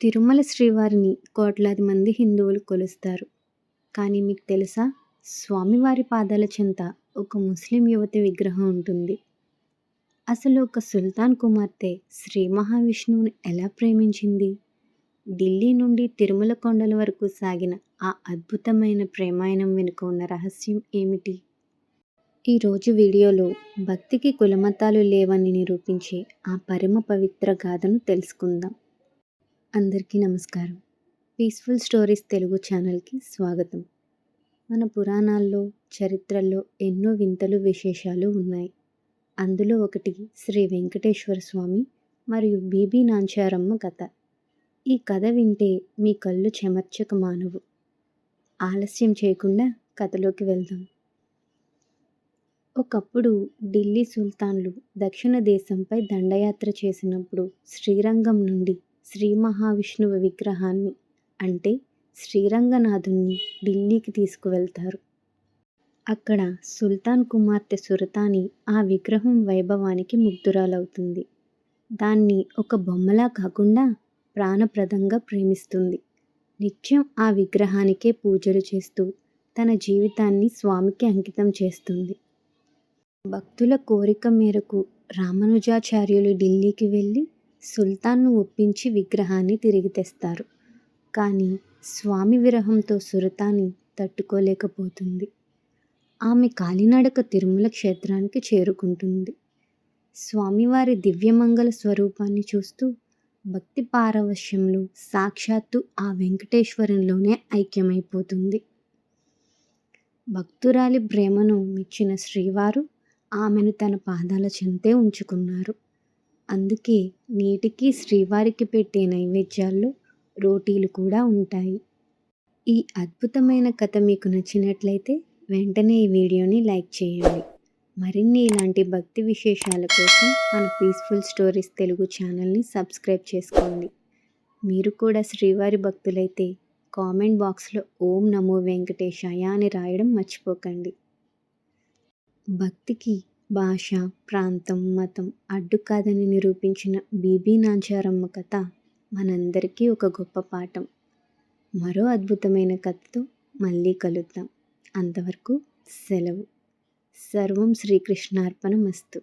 తిరుమల శ్రీవారిని కోట్లాది మంది హిందువులు కొలుస్తారు. కానీ మీకు తెలుసా? స్వామివారి పాదాల చెంత ఒక ముస్లిం యువతి విగ్రహం ఉంటుంది. అసలు ఒక సుల్తాన్ కుమార్తె శ్రీ మహావిష్ణువుని ఎలా ప్రేమించింది? ఢిల్లీ నుండి తిరుమల కొండల వరకు సాగిన ఆ అద్భుతమైన ప్రేమాయణం వెనుక ఉన్న రహస్యం ఏమిటి? ఈరోజు వీడియోలో భక్తికి కులమతాలు లేవని నిరూపించే ఆ పరమ పవిత్ర గాథను తెలుసుకుందాం. అందరికీ నమస్కారం. పీస్ఫుల్ స్టోరీస్ తెలుగు ఛానల్కి స్వాగతం. మన పురాణాల్లో, చరిత్రల్లో ఎన్నో వింతలు, విశేషాలు ఉన్నాయి. అందులో ఒకటి శ్రీ వెంకటేశ్వర స్వామి మరియు బీబీ నాంచారమ్మ కథ. ఈ కథ వింటే మీ కళ్ళు చెమర్చక మానవు. ఆలస్యం చేయకుండా కథలోకి వెళ్దాం. ఒకప్పుడు ఢిల్లీ సుల్తాన్లు దక్షిణ దేశంపై దండయాత్ర చేసినప్పుడు శ్రీరంగం నుండి శ్రీ మహావిష్ణువు విగ్రహాన్ని అంటే శ్రీరంగనాథుణ్ణి ఢిల్లీకి తీసుకువెళ్తారు. అక్కడ సుల్తాన్ కుమార్తె సురతాని ఆ విగ్రహం వైభవానికి ముగ్ధురాలవుతుంది. దాన్ని ఒక బొమ్మలా కాకుండా ప్రాణప్రదంగా ప్రేమిస్తుంది. నిత్యం ఆ విగ్రహానికే పూజలు చేస్తూ తన జీవితాన్ని స్వామికి అంకితం చేస్తుంది. భక్తుల కోరిక మేరకు రామానుజాచార్యులు ఢిల్లీకి వెళ్ళి సుల్తాన్ను ఒప్పించి విగ్రహాన్ని తిరిగి తెస్తారు. కానీ స్వామి విరహంతో సురతాని తట్టుకోలేకపోతుంది. ఆమె కాలినడక తిరుమల క్షేత్రానికి చేరుకుంటుంది. స్వామివారి దివ్యమంగళ స్వరూపాన్ని చూస్తూ భక్తి పారవశ్యంలో సాక్షాత్తు ఆ వెంకటేశ్వరంలోనే ఐక్యమైపోతుంది. భక్తురాలి ప్రేమను మెచ్చిన శ్రీవారు ఆమెను తన పాదాల చెంతే ఉంచుకున్నారు. అందుకే నేటికీ శ్రీవారికి పెట్టే నైవేద్యాల్లో రోటీలు కూడా ఉంటాయి. ఈ అద్భుతమైన కథ మీకు నచ్చినట్లయితే వెంటనే ఈ వీడియోని లైక్ చేయండి. మరిన్ని ఇలాంటి భక్తి విశేషాల కోసం మన పీస్ఫుల్ స్టోరీస్ తెలుగు ఛానల్ని సబ్స్క్రైబ్ చేసుకోండి. మీరు కూడా శ్రీవారి భక్తులైతే కామెంట్ బాక్స్లో ఓం నమో వెంకటేశాయ అని రాయడం మర్చిపోకండి. భక్తికి భాష, ప్రాంతం, మతం అడ్డు కాదని నిరూపించిన బీబీ నాంచారమ్మ కథ మనందరికీ ఒక గొప్ప పాఠం. మరో అద్భుతమైన కథతో మళ్ళీ కలుద్దాం. అంతవరకు సెలవు. సర్వం శ్రీకృష్ణార్పణమస్తు.